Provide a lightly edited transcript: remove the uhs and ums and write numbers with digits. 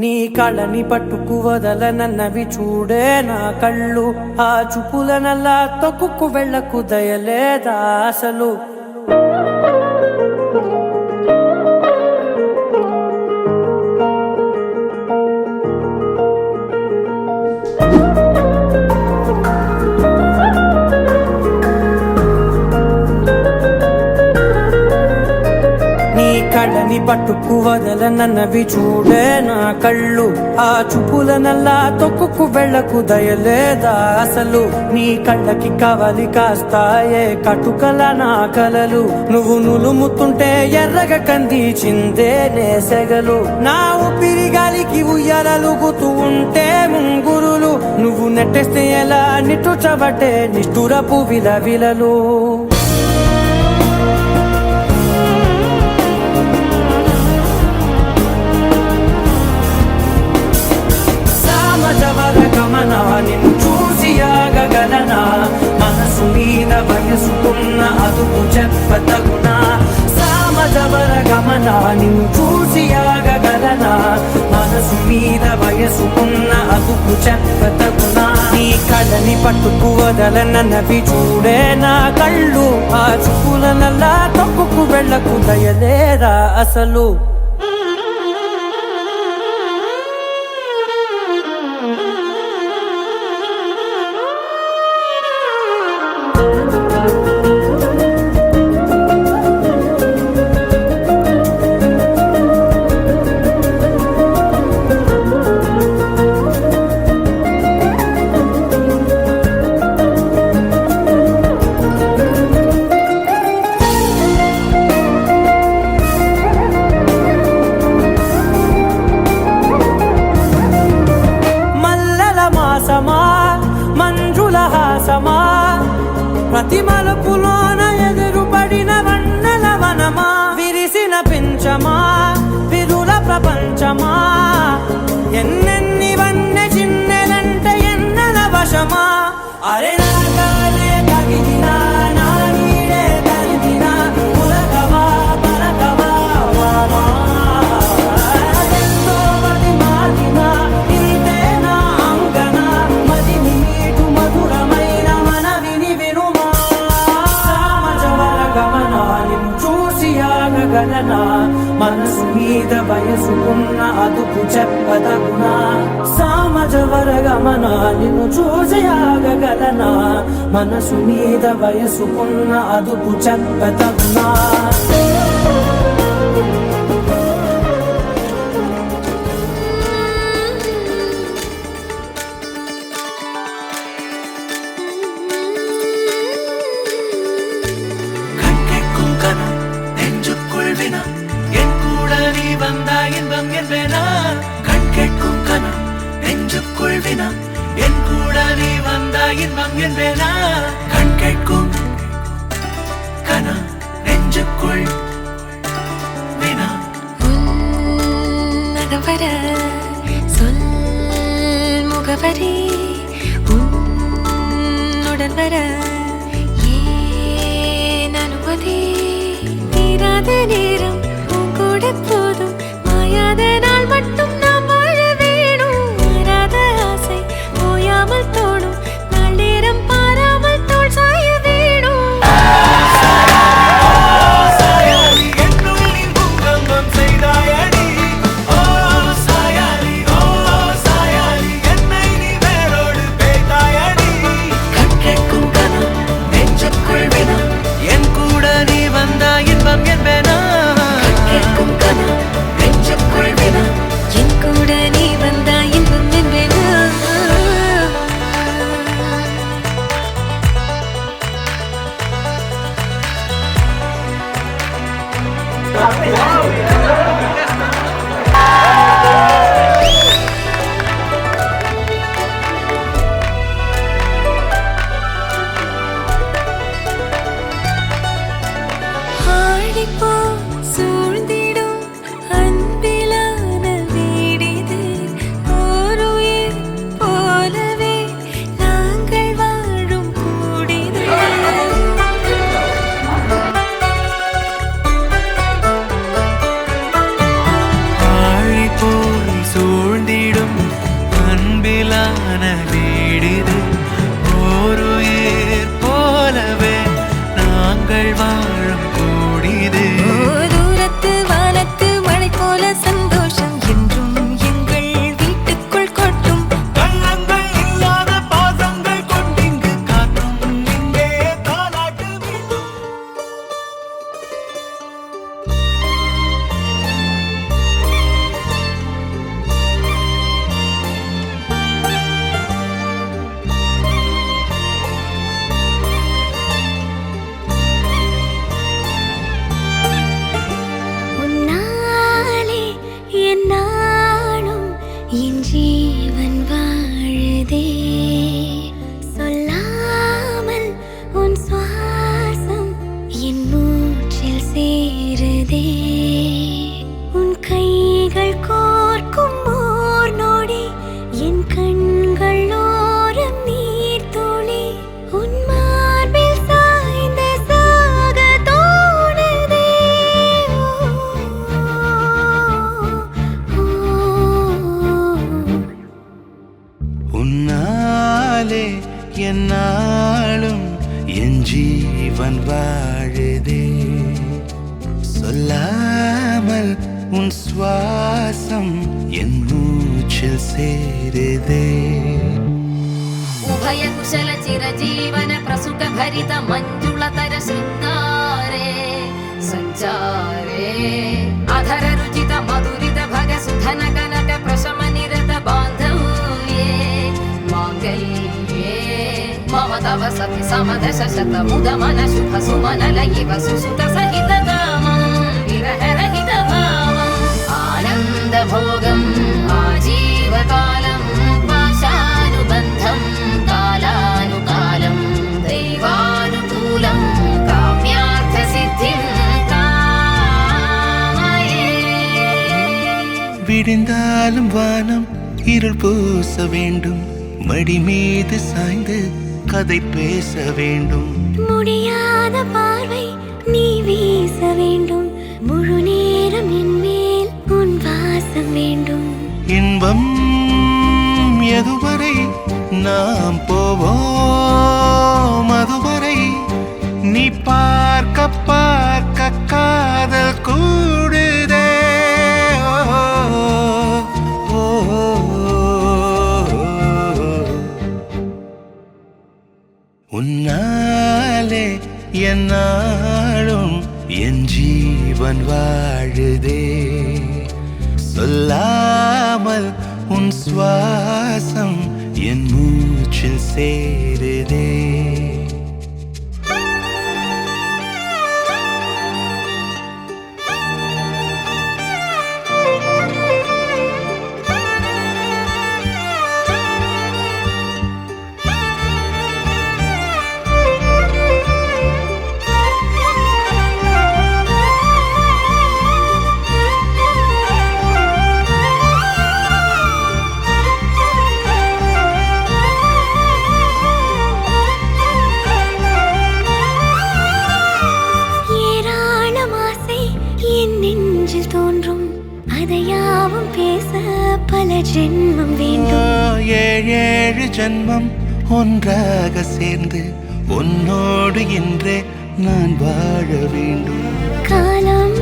నీ కళ్ళని పట్టుకు వదలనన్నవి చూడే నా కళ్ళు, ఆ చూపులనల్లా తొక్కుకు వెళ్ళకు దయలేదా అసలు. కళ్ళని పట్టుకు వదలనన్నవి చూడే నా కళ్ళు, ఆ చూపులనల్లా తొక్కుకు వెళ్ళకు దయలేదా అసలు. నీ కళ్ళకి కవలి కాస్తాయే కటుకల నా కలలు, నువ్వు నులుముతుంటే ఎర్రగా కందిచిందే నేసెగలు. నా ఊపిరి గాలికి ఉయ్యాలలుగుతూ ఉంటే ముంగురులు, నువ్వు నెట్టేస్తే ఎలా నిట్టుచబట్టే నిష్ఠురపు విలవిలలు. నిన్ను చూసి ఆగగలనా, మనసు మీద వయసుకున్న అదుపు చెప్పతగునా. సామజవర గమన నిన్ను చూసి ఆగగలనా, మనసు మీద వయసుకున్న అదుపు చెప్పతగునా. నీ కళ్ళని పట్టుకు వదలనన్నవి చూడే నా కళ్ళు, ఆ చూపులనల్లా తొక్కుకు వెళ్ళకు దయలేరా అసలు. మంజుల హాసమా, ప్రతి మలుపులోన ఎదురుపడిన వన్నెల వనమా, విరిసిన పించమా విరుల ప్రపంచమా, ఎన్నెన్ని వన్నె చిన్నెలంటే ఎన్నెల వశమా. అరే నాగాలే తగిలినా నా నీడే తరిదినా, పులకవా పలకవా వామా, ఎంతో మది మారినా ఇంతే నా అంగన, మదిని నీటు మధురమైన మనవిని వినుమా. సామజవర గమన నిన్ను చూసి ఆగగలనా, మనసు మీద వయసుకున్న అదుపు చెప్పదగునా. సామజవర గమన నిన్ను చూసి ఆగగలనా, మనసు మీద వయసుకున్న అదుపు చెప్పదగునా. இன்பம் என்பேனா கண் கேட்கும் கனா நெஞ்சுக்குள் வினா, என் கூட நீ வந்தா இன்பம் என்பேனா. கண் கேட்கும் கனா நெஞ்சுக்குள் வினா, உன்னதம் வர சொல் முகவரி, உன்னுடன் வர ஏன் அனுமதி. தீராத நேரம் கூட போதும், மாயாத நாள் மட்டும் நாம் வாழ வேணும். மாறாத ஆசை ஓயாமல் தோணும், நாள் நேரம் பாராமல் தோள் சாய வேணும். சாயாலி என்னுள் நீ பூகம்பம் செய்தாயடி, ஓ சாயாலி ஓ சாயாலி, என்னை நீ வேரோடு பேய்த்தாயடி. கண் கேட்கும் கனா நெஞ்சுக்குள் வினா, என் கூட நீ வந்தா இன்பம் என்பேனா. என் கூட நீ வந்தா இன்பம் என்பேனா. என்னாலும் என் ஜீவன் வாழுதே சொல்லாமல் உன் சுவாசம் என் மூச்சில் சேருதே उभय कुशल चिरजीवन प्रसुख भरित मञ्जुलतर शृङ्गारे सञ्चारे अधर रुचित मधुरित भग सुधन कनक प्रशम निरत बान्धव्ये माङ्गल्ये मम तव सति समदश शत मुद मन शुभ सुमन लयिव सुसुत सहित कामं विरह रहित भावम् आनन्द भोगम् आजीवकालं पाशानुबन्धम् कालानुकालं दैवानुकूलं काम्यार्थसिद्धिं कामये விடிந்தாலும் வானம் இருள் பூச வேண்டும் மடி மீது சாய்ந்து கதை பேச வேண்டும் முடியாத பார்வை நீ வீச வேண்டும் முழு நேரம் என் மேல் உன் வாசம் வேண்டும் இன்பம் எதுவரை நாம் போவோம் அதுவரை நீ பார்க்க பார்க்க காதல் கூடுதே ஓ, ஓ, உன்னாலே என்னாலும் என் ஜீவன் வாழுதே சொல்லாமல் உன் சுவாசம் என் மூச்சில் சேருதே அதையாவும் பேச பல ஜென்மம் வேண்டும் ஏழு ஜென்மம் ஒன்றாக சேர்ந்து உன்னோடு இன்றே நான் வாழ வேண்டும் காலம்